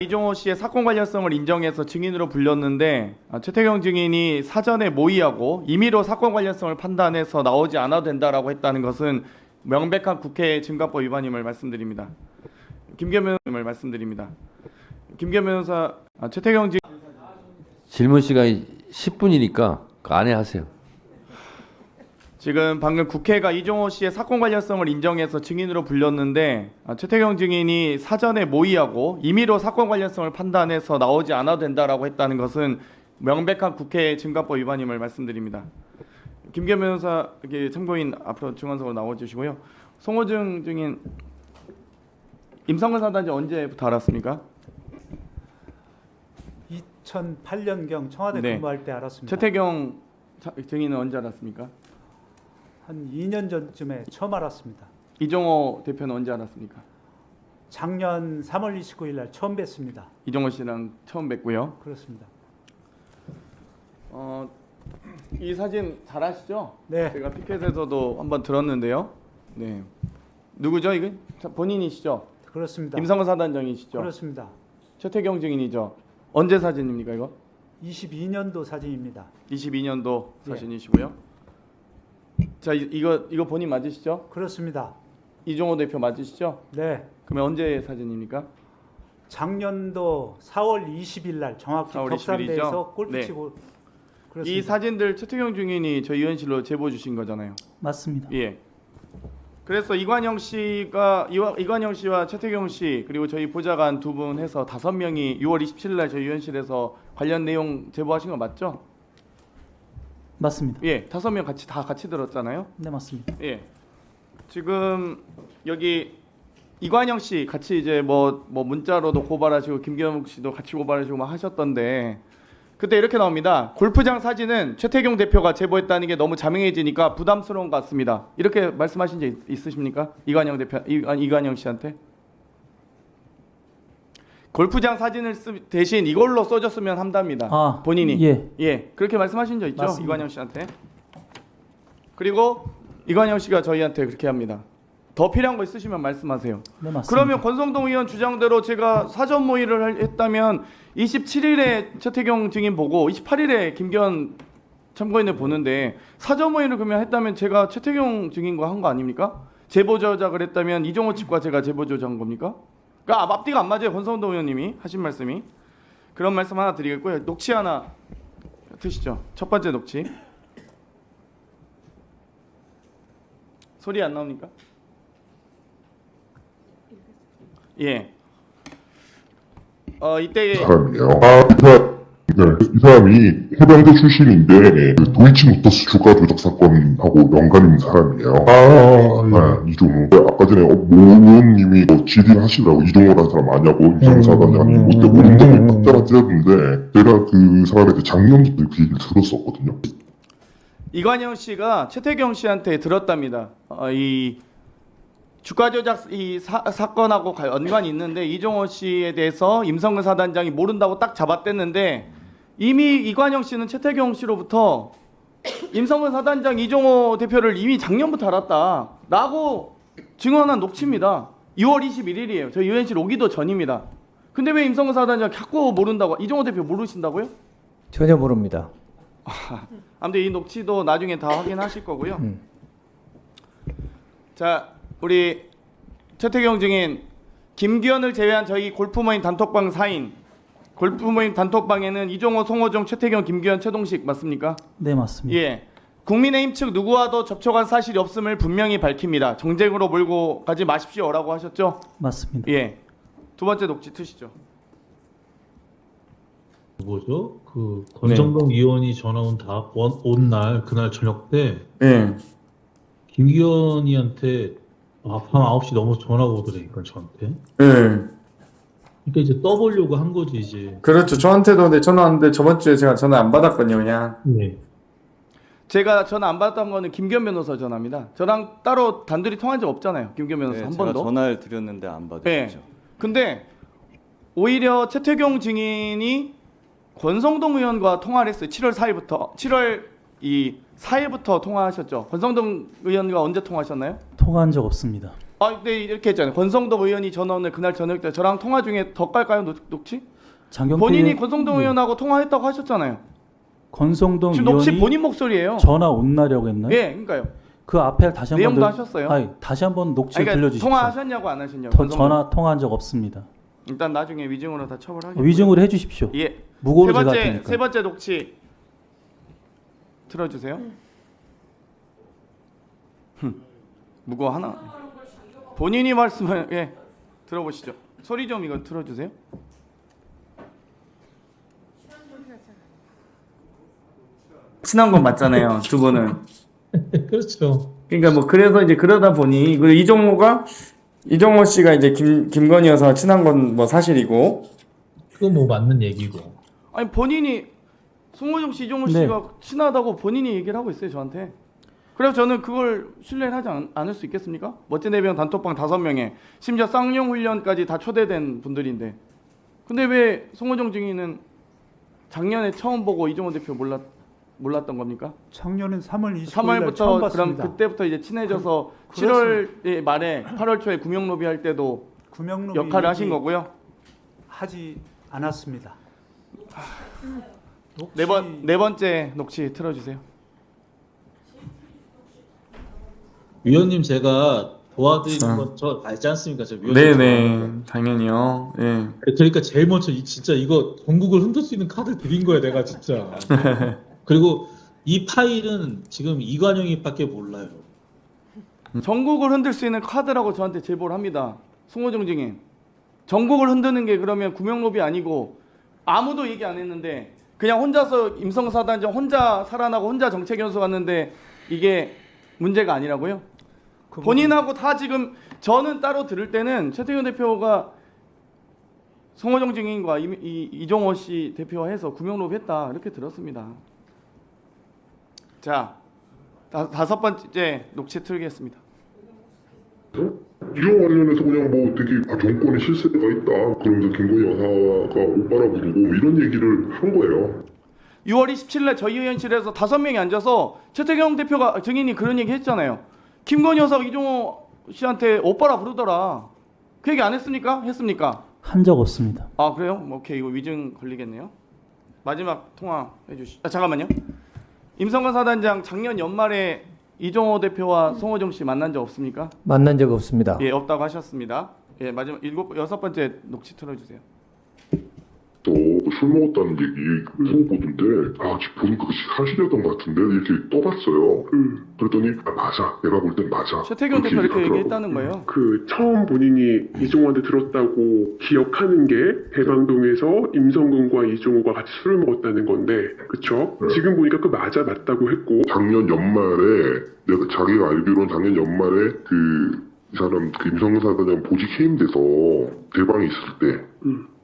이종호 씨의 사건 관련성을 인정해서 증인으로 불렸는데 최태경 증인이 사전에 모의하고 임의로 사건 관련성을 판단해서 나오지 않아도 된다라고 했다는 것은 명백한 국회 증거법 위반임을 말씀드립니다. 김기현 변호사, 최태경 증인 질문 시간이 10분이니까 그 안에 하세요. 지금 방금 국회가 이종호 씨의 사건 관련성을 인정해서 증인으로 불렸는데 최태경 증인이 사전에 모의하고 임의로 사건 관련성을 판단해서 나오지 않아도 된다라고 했다는 것은 명백한 국회 증거법 위반임을 말씀드립니다. 김기현 변호사 참고인 앞으로 증언석으로 나와주시고요. 송호증 증인 임성근 사단장 언제부터 알았습니까? 2008년경 청와대 근무할 때 알았습니다. 최태경 증인은 언제 알았습니까? 한 2년 전쯤에 처음 알았습니다. 이종호 대표는 언제 알았습니까? 작년 3월 29일 날 처음 뵀습니다. 이종호 씨랑 처음 뵙고요. 그렇습니다. 이 사진 잘 아시죠? 네. 제가 피켓에서도 한번 들었는데요. 네. 누구죠 이게? 본인이시죠? 그렇습니다. 임성근 사단장이시죠? 그렇습니다. 최태경 증인이죠? 언제 사진입니까 이거? 22년도 사진입니다. 22년도 네. 사진이시고요. 자, 이거 본인 맞으시죠? 그렇습니다. 이종호 대표 맞으시죠? 네. 그러면 언제 사진입니까? 작년도 4월 20일 날 정확히 4월 격산대에서 20일이죠? 골프 네. 치고 그렇습니다. 이 사진들 최태경 증인이 저희 의원실로 제보 주신 거잖아요. 맞습니다. 예. 그래서 이관영 씨와 최태경 씨 그리고 저희 보좌관 두 분 해서 5명이 6월 27일 날 저희 의원실에서 관련 내용 제보하신 거 맞죠? 맞습니다. 예, 5명 같이 들었잖아요. 네, 맞습니다. 예. 지금 여기 이관영 씨 같이 이제 뭐 문자로도 고발하시고 김기현 씨도 같이 고발하시고 막 하셨던데 그때 이렇게 나옵니다. 골프장 사진은 최태경 대표가 제보했다는 게 너무 자명해지니까 부담스러운 것 같습니다. 이렇게 말씀하신 적 있으십니까? 이관영 씨한테? 골프장 사진을 대신 이걸로 써줬으면 한답니다. 본인이. 예. 그렇게 말씀하신 적 있죠? 맞습니다. 이관영 씨한테. 그리고 이관영 씨가 저희한테 그렇게 합니다. 더 필요한 거 있으시면 말씀하세요. 네, 맞습니다. 그러면 권성동 의원 주장대로 제가 사전 모의를 했다면 27일에 최태경 증인 보고 28일에 김기현 참고인을 보는데 사전 모의를 그러면 했다면 제가 최태경 증인과 한 거 아닙니까? 제보 조작을 했다면 이종호 측과 제가 제보 조작한 겁니까? 그러니까 앞뒤가 안 맞아요. 권성동 의원님이 하신 말씀이. 그런 말씀 하나 드리겠고요. 녹취 하나 드시죠. 첫 번째 녹취. 소리 안 나옵니까? 예. 이때 사람이에요. 이 사람이 해병대 출신인데 그 도이치모터스 주가 조작 사건하고 연관 있는 사람이에요. 이종호. 아까 전에 모 의원님이 질의를 하시더라고. 이종호라는 사람 아냐고 임성근 사단장이 못돼 모른다고 딱 때렸는데 내가 그 사람에 대해 작년부터 그 얘기를 들었었거든요. 이관영 씨가 최태경 씨한테 들었답니다. 이 주가 조작 이 사건하고 연관이 있는데 이종호 씨에 대해서 임성근 사단장이 모른다고 딱 잡아댔는데 이미 이관영 씨는 최태경 씨로부터 임성근 사단장 이종호 대표를 이미 작년부터 알았다라고 증언한 녹취입니다. 6월 21일이에요. 저희 의원실 오기도 전입니다. 근데 왜 임성근 사단장 자꾸 모른다고? 이종호 대표 모르신다고요? 전혀 모릅니다. 아무튼 이 녹취도 나중에 다 확인하실 거고요. 자, 우리 최태경 증인 김기현을 제외한 저희 골프 모임 단톡방 4인 골프 모임 단톡방에는 이종호, 송호정, 최태경, 김기현, 최동식 맞습니까? 네, 맞습니다. 예. 국민의힘 측 누구와도 접촉한 사실이 없음을 분명히 밝힙니다. 정쟁으로 몰고 가지 마십시오라고 하셨죠? 맞습니다. 예. 두 번째 녹취 트시죠. 뭐죠? 그 권성동 의원이 전화 온 날 그날 저녁 때 예. 김기현이한테 밤 9시 넘어서 전화가 오더라니까 저한테. 예. 그러니까 이제 떠보려고 한 거지 이제. 그렇죠. 저한테도 전화 왔는데 저번 주에 제가 전화 안 받았거든요, 그냥. 네. 제가 전화 안 받았던 거는 김기현 변호사 전화입니다. 저랑 따로 단둘이 통한 적 없잖아요. 김기현 변호사 네, 한 제가 번도. 전화를 드렸는데 안 받으셨죠. 네. 근데 오히려 최태경 증인이 권성동 의원과 통화를 했어요. 7월 4일부터 7월 4일부터 통화하셨죠. 권성동 의원과 언제 통화하셨나요? 통화한 적 없습니다. 네, 이렇게 했잖아요. 권성동 의원이 전화오늘 그날 저녁 때 저랑 통화 중에 더 깔까요, 녹취? 장경태 본인이 권성동 네. 의원하고 통화했다고 하셨잖아요. 권성동 지금 녹취 의원이 본인 목소리예요. 전화 온 날이라고 했나요? 예, 그러니까요. 그 앞에 다시 한번 내용도 하셨어요? 아니, 다시 한번 녹취 아니, 그러니까 들려주십시오. 통화하셨냐고 안 하셨냐고. 권성동. 전화 통화한 적 없습니다. 일단 나중에 위증으로 다 처벌하겠고요. 위증으로 해주십시오. 예. 무고로 세 제가 할 번째 테니까. 세 번째 녹취 틀어주세요. 무고 하나. 본인이 말씀을 예 들어보시죠. 소리 좀 이거 틀어주세요. 친한 건 맞잖아요, 두 분은. 그렇죠. 그러니까 뭐 그래서 이제 그러다 보니 그 이종호 씨가 이제 김건희 여사 친한 건 뭐 사실이고. 그거 뭐 맞는 얘기고. 아니 본인이 송호정 씨, 이종호 네. 씨가 친하다고 본인이 얘기를 하고 있어요 저한테. 그래서 저는 그걸 신뢰를 하지 않을 수 있겠습니까? 멋진 해병 단톡방 5명에 심지어 쌍용 훈련까지 다 초대된 분들인데, 근데 왜 송호정 증인은 작년에 처음 보고 이종호 대표 몰랐던 겁니까? 작년은 3월 25일 날 처음 3월부터 그럼 봤습니다. 그때부터 이제 친해져서 그렇습니다. 7월 말에 8월 초에 구명로비 할 때도 구명로비 역할을 하신 얘기 거고요. 하지 않았습니다. 네 번째 녹취 틀어주세요. 위원님 제가 도와드리는 건 저 알지 않습니까? 저 위원님. 당연히요. 예. 그러니까 제일 먼저 진짜 이거 전국을 흔들 수 있는 카드 드린 거야 내가 진짜. 그리고 이 파일은 지금 이관영이밖에 몰라요. 전국을 흔들 수 있는 카드라고 저한테 제보를 합니다. 송호정 증인. 전국을 흔드는 게 그러면 구명로비 아니고 아무도 얘기 안 했는데 그냥 혼자서 임성사단장 혼자 살아나고 혼자 정책연수 갔는데 이게 문제가 아니라고요? 본인하고 다 지금 저는 따로 들을 때는 최태경 대표가 송호정 증인과 이종호 씨 대표와 해서 구명로비 했다 이렇게 들었습니다. 자, 다섯 번째 녹취 틀겠습니다. 이런 관련해서 그냥 뭐 되게 정권에 실세가 있다 그러면서 김건희 여사가 오빠라 부르고 이런 얘기를 한 거예요. 6월 27일에 저희 의원실에서 5명이 앉아서 최태경 대표가 증인이 그런 얘기 했잖아요. 김건희 여사가 이종호 씨한테 오빠라 부르더라. 그 얘기 안 했습니까? 했습니까? 한 적 없습니다. 아 그래요? 뭐 오케이, 이거 위증 걸리겠네요. 마지막 통화 해주시. 잠깐만요. 임성근 사단장 작년 연말에 이종호 대표와 송호정 씨 만난 적 없습니까? 만난 적 없습니다. 예, 없다고 하셨습니다. 예, 마지막 여섯 번째 녹취 틀어주세요. 또 술 먹었다는 얘기 보고 보던데 보니까 그것이 사실이었던 것 같은데 이렇게 떠봤어요. 그랬더니 맞아, 내가 볼 땐 맞아. 최태경 대표 이렇게 얘기하더라고. 얘기했다는 거예요. 그 처음 본인이 이종호한테 들었다고 기억하는 게 대방동에서 임성근과 이종호가 같이 술을 먹었다는 건데, 그쵸? 네. 지금 보니까 그 맞다고 했고, 작년 연말에 자기가 알기로는 작년 연말에 이 사람 임성근 사단장 보직 해임돼서 대방에 있을 때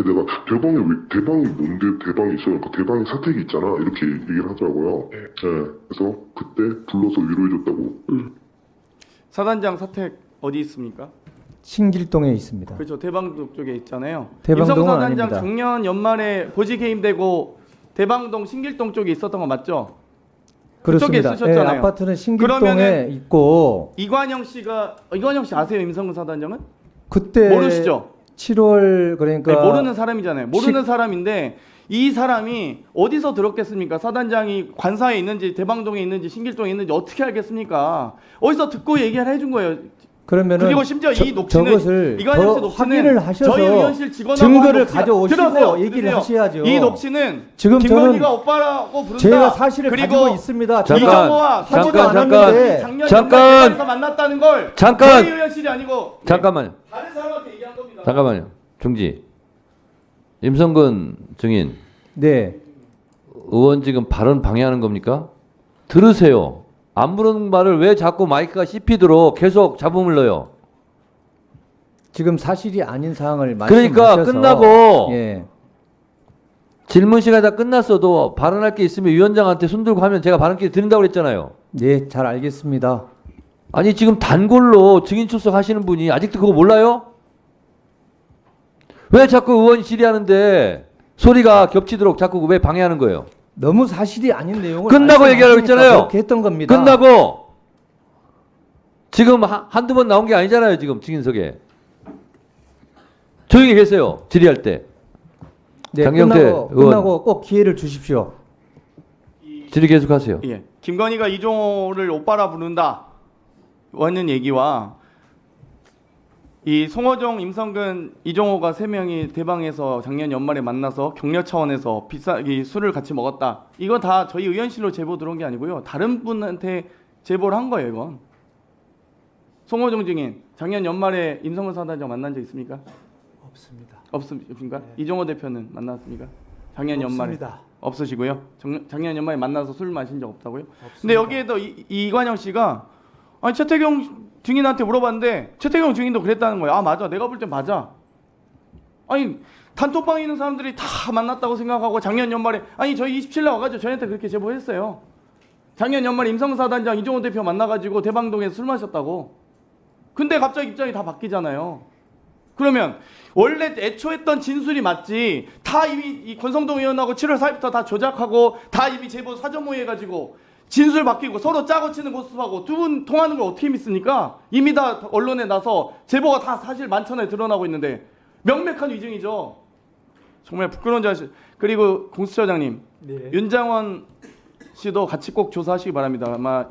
내가 대방이 뭔데 대방이 있어? 그 대방이 사택이 있잖아 이렇게 얘기를 하더라고요. 네. 그래서 그때 불러서 위로해줬다고. 사단장 사택 어디 있습니까? 신길동에 있습니다. 그렇죠. 대방동 쪽에 있잖아요. 대방동은 임성근 사단장 아닙니다. 작년 연말에 보직 해임되고 대방동 신길동 쪽에 있었던 거 맞죠? 그렇습니다. 그쪽에 쓰셨잖아요. 예, 아파트는 신길동에 그러면은 있고 이관영 씨 아세요? 임성근 사단장은? 그때 모르시죠? 7월 그러니까 아니, 모르는 사람이잖아요. 모르는 사람인데 이 사람이 어디서 들었겠습니까? 사단장이 관사에 있는지 대방동에 있는지 신길동에 있는지 어떻게 알겠습니까? 어디서 듣고 얘기를 해준 거예요. 그러면은 그리고 심지어 이 녹취는 저것을 이관영 씨 더 녹취는 확인을 하셔서 저희 의원실 직원하고 증거를 한 녹취가- 가져오시고 들으세요. 얘기를 하셔야죠. 이 녹취는 지금 김건희가 저는 오빠라고 부른다. 제가 사실을 그리고 가지고 있습니다. 잠깐, 이정호와 하지도 잠깐. 않았는데 작년 잠깐. 연말에서 만났다는 걸 잠깐. 저희 의원실이 아니고 잠깐만요. 다른 사람한테 얘기한 겁니다. 잠깐만요. 중지. 임성근 증인 네. 의원 지금 발언 방해하는 겁니까? 들으세요. 안 부르는 말을 왜 자꾸 마이크가 씹히도록 계속 잡음을 넣어요? 지금 사실이 아닌 사항을 그러니까 말씀하셔서 끝나고 예. 질문 시간이 다 끝났어도 발언할 게 있으면 위원장한테 손 들고 하면 제가 발언 기회 드린다고 그랬잖아요. 네, 잘 알겠습니다. 아니 지금 단골로 증인 출석하시는 분이 아직도 그거 몰라요? 왜 자꾸 의원이 질의하는데 소리가 겹치도록 자꾸 왜 방해하는 거예요? 너무 사실이 아닌 내용을 끝나고 말씀하시니까 얘기하라고 했잖아요. 그렇게 했던 겁니다. 끝나고 지금 한두 번 나온 게 아니잖아요. 지금 증인석에. 조용히 계세요. 질의할 때. 네, 장경태 의원. 끝나고 꼭 기회를 주십시오. 질의 계속하세요. 예. 김건희가 이종호를 오빠라 부른다. 하는 얘기와 이 송호정, 임성근, 이종호가 세 명이 대방에서 작년 연말에 만나서 격려 차원에서 이 술을 같이 먹었다. 이거 다 저희 의원실로 제보 들어온 게 아니고요. 다른 분한테 제보를 한 거예요, 이건. 송호정 증인, 작년 연말에 임성근 사단장 만난 적 있습니까? 없습니다. 없습니까? 네. 이종호 대표는 만났습니까? 작년 연말에 없습니다. 없으시고요. 작년 연말에 만나서 술 마신 적 없다고요? 없습니다. 근데 여기에도 이관영 씨가 아니 최태경 증인한테 물어봤는데 최태경 증인도 그랬다는 거예요. 아 맞아, 내가 볼 땐 맞아. 아니 단톡방에 있는 사람들이 다 만났다고 생각하고 작년 연말에 아니 저희 27일 와가지고 저희한테 그렇게 제보했어요. 작년 연말에 임성근 사단장 이종호 대표 만나가지고 대방동에서 술 마셨다고. 근데 갑자기 입장이 다 바뀌잖아요. 그러면 원래 애초 했던 진술이 맞지 다 이미 이 권성동 의원하고 7월 4일부터 다 조작하고 다 이미 제보 사전모의 해가지고 진술 바뀌고 서로 짜고 치는 모습하고 두 분 통하는 걸 어떻게 믿습니까? 이미 다 언론에 나서 제보가 다 사실 만천하에 드러나고 있는데 명백한 위증이죠. 정말 부끄러운 자식. 그리고 공수처장님, 네. 윤장원 씨도 같이 꼭 조사하시기 바랍니다. 아마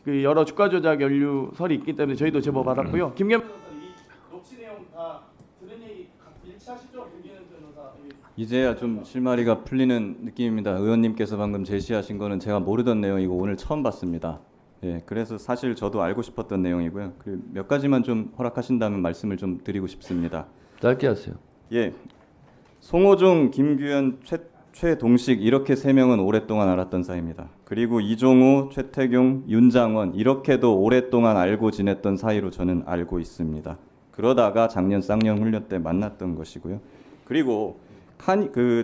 그 여러 주가 조작 연루설이 있기 때문에 저희도 제보 받았고요. 김겸 변호사 이 녹취 내용 다 들은 얘기 일치하시죠? 김겸 변호사. 이제야 좀 실마리가 풀리는 느낌입니다. 의원님께서 방금 제시하신 거는 제가 모르던 내용이고 오늘 처음 봤습니다. 예, 그래서 사실 저도 알고 싶었던 내용이고요. 그리고 몇 가지만 좀 허락하신다면 말씀을 좀 드리고 싶습니다. 짧게 하세요. 예, 송호종, 김규현, 최동식 이렇게 세 명은 오랫동안 알았던 사이입니다. 그리고 이종호, 최태경, 윤장원 이렇게도 오랫동안 알고 지냈던 사이로 저는 알고 있습니다. 그러다가 작년 쌍용훈련 때 만났던 것이고요. 그리고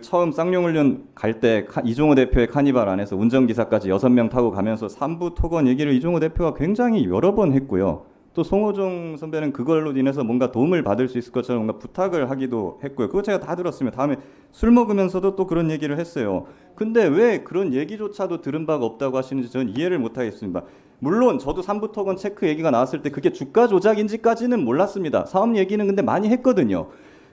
처음 쌍용훈련 갈 때 이종호 대표의 카니발 안에서 운전기사까지 6명 타고 가면서 삼부 토건 얘기를 이종호 대표가 굉장히 여러 번 했고요. 또 송호정 선배는 그걸로 인해서 뭔가 도움을 받을 수 있을 것처럼 뭔가 부탁을 하기도 했고요. 그거 제가 다 들었습니다. 다음에 술 먹으면서도 또 그런 얘기를 했어요. 근데 왜 그런 얘기조차도 들은 바가 없다고 하시는지 저는 이해를 못하겠습니다. 물론 저도 삼부 토건 체크 얘기가 나왔을 때 그게 주가 조작인지까지는 몰랐습니다. 사업 얘기는 근데 많이 했거든요.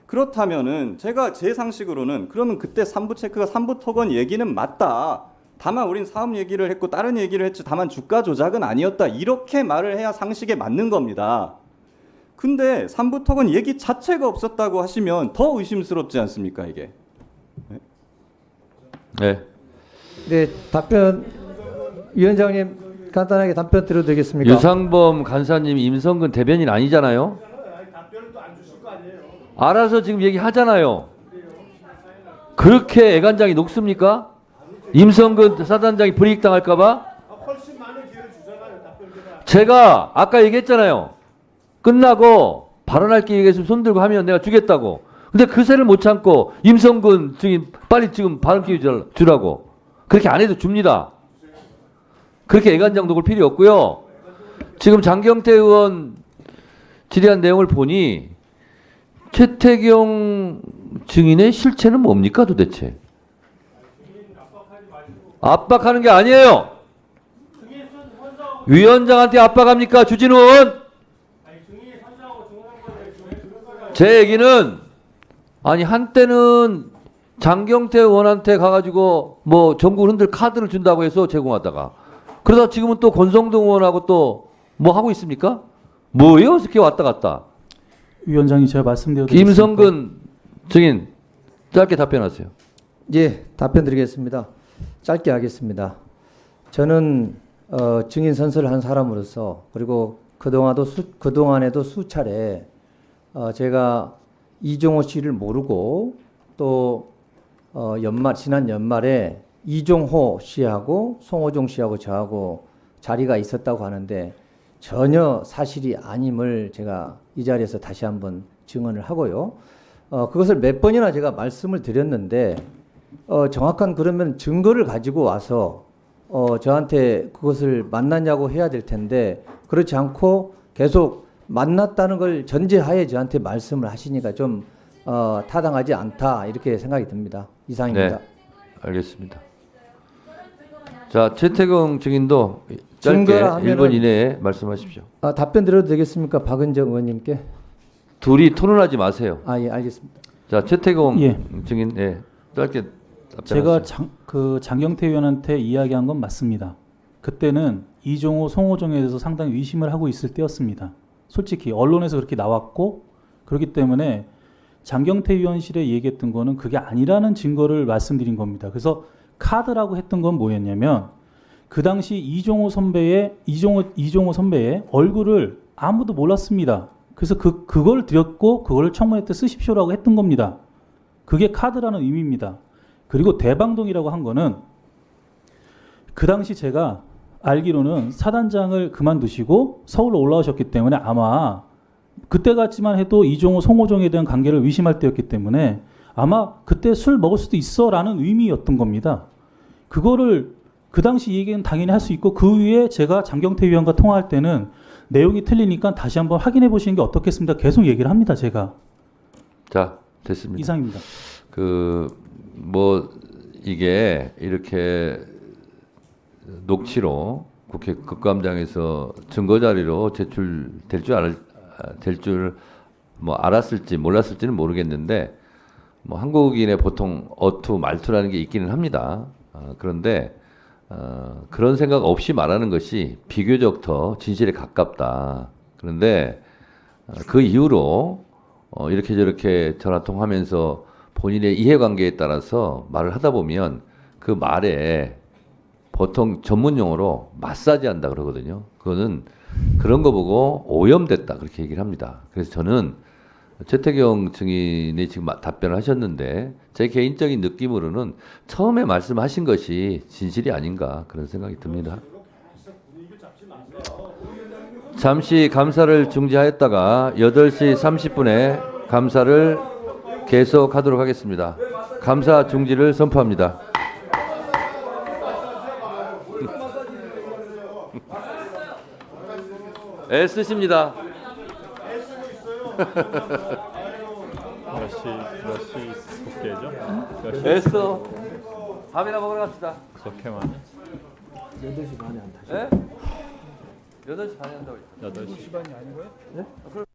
그렇다면은 제가 제 상식으로는 그러면 그때 삼부 체크가 삼부 토건 얘기는 맞다. 다만 우린 사업 얘기를 했고 다른 얘기를 했지 다만 주가 조작은 아니었다. 이렇게 말을 해야 상식에 맞는 겁니다. 근데 삼부 토건 얘기 자체가 없었다고 하시면 더 의심스럽지 않습니까, 이게? 네. 네, 답변 위원장님 간단하게 답변 드려도 되겠습니까? 유상범 간사님이 임성근 대변인 아니잖아요. 알아서 지금 얘기하잖아요. 그렇게 애간장이 녹습니까? 임성근 사단장이 불이익 당할까봐? 제가 아까 얘기했잖아요. 끝나고 발언할 기회가 있으면 손들고 하면 내가 주겠다고. 근데 그새를 못 참고 임성근 증인 빨리 지금 발언 기회 주라고. 그렇게 안 해도 줍니다. 그렇게 애간장 녹을 필요 없고요. 지금 장경태 의원 질의한 내용을 보니 최태경 증인의 실체는 뭡니까 도대체? 압박하는 게 아니에요. 위원장한테 압박합니까 주진우 의원? 제 얘기는 아니 한때는 장경태 의원한테 가가지고 뭐 전국 흔들 카드를 준다고 해서 제공하다가 그러다 지금은 또 권성동 의원하고 또 뭐 하고 있습니까? 뭐예요? 이렇게 왔다 갔다. 위원장님 제가 말씀드려도 임성근 증인 짧게 답변하세요. 예, 답변 드리겠습니다. 짧게 하겠습니다. 저는 증인 선서를 한 사람으로서 그리고 그동안에도 수차례 제가 이종호 씨를 모르고 또 지난 연말에 이종호 씨하고 송호종 씨하고 저하고 자리가 있었다고 하는데 전혀 사실이 아님을 제가 이 자리에서 다시 한번 증언을 하고요. 그것을 몇 번이나 제가 말씀을 드렸는데 정확한 그러면 증거를 가지고 와서 저한테 그것을 만났냐고 해야 될 텐데 그렇지 않고 계속 만났다는 걸 전제하에 저한테 말씀을 하시니까 좀 타당하지 않다 이렇게 생각이 듭니다. 이상입니다. 네, 알겠습니다. 자, 최태경 증인도 짧게 증거라 하면은- 1분 이내에 말씀하십시오. 답변 드려도 되겠습니까? 박은정 의원님께. 둘이 토론하지 마세요. 예, 알겠습니다. 자, 최태공 예. 증인, 짧게 제가 답변하세요. 장경태 의원한테 이야기한 건 맞습니다. 그때는 이종호, 송호정에 대해서 상당히 의심을 하고 있을 때였습니다. 솔직히 언론에서 그렇게 나왔고 그렇기 때문에 장경태 의원실에 얘기했던 거는 그게 아니라는 증거를 말씀드린 겁니다. 그래서 카드라고 했던 건 뭐였냐면 그 당시 이종호 선배의 얼굴을 아무도 몰랐습니다. 그래서 그걸 드렸고 그걸 청문회 때 쓰십시오라고 했던 겁니다. 그게 카드라는 의미입니다. 그리고 대방동이라고 한 거는 그 당시 제가 알기로는 사단장을 그만두시고 서울로 올라오셨기 때문에 아마 그때 같지만 해도 이종호, 송호정에 대한 관계를 의심할 때였기 때문에 아마 그때 술 먹을 수도 있어라는 의미였던 겁니다. 그거를 그 당시 얘기는 당연히 할 수 있고 그 위에 제가 장경태 위원과 통화할 때는 내용이 틀리니까 다시 한번 확인해 보시는 게 어떻겠습니까? 계속 얘기를 합니다, 제가. 자, 됐습니다. 이상입니다. 이게 이렇게 녹취로 국회 국감장에서 증거 자료로 제출될 줄 알았을지 몰랐을지는 모르겠는데 한국인의 보통 어투 말투라는 게 있기는 합니다. 그런데 그런 생각 없이 말하는 것이 비교적 더 진실에 가깝다. 그런데 그 이후로 이렇게 저렇게 전화 통화하면서 본인의 이해관계에 따라서 말을 하다 보면 그 말에 보통 전문 용어로 마사지 한다 그러거든요. 그거는 그런 거 보고 오염됐다 그렇게 얘기를 합니다. 그래서 저는 최태경 증인이 지금 답변을 하셨는데 제 개인적인 느낌으로는 처음에 말씀하신 것이 진실이 아닌가 그런 생각이 듭니다. 잠시 감사를 중지하였다가 8시 30분에 감사를 계속하도록 하겠습니다. 감사 중지를 선포합니다. 애쓰십니다. 몇 시 복귀죠? 애써. 밥이나 먹으러 갑시다. 그렇게만 8시 반에 안 타죠. 예? 8시 반에 한다고. 8시.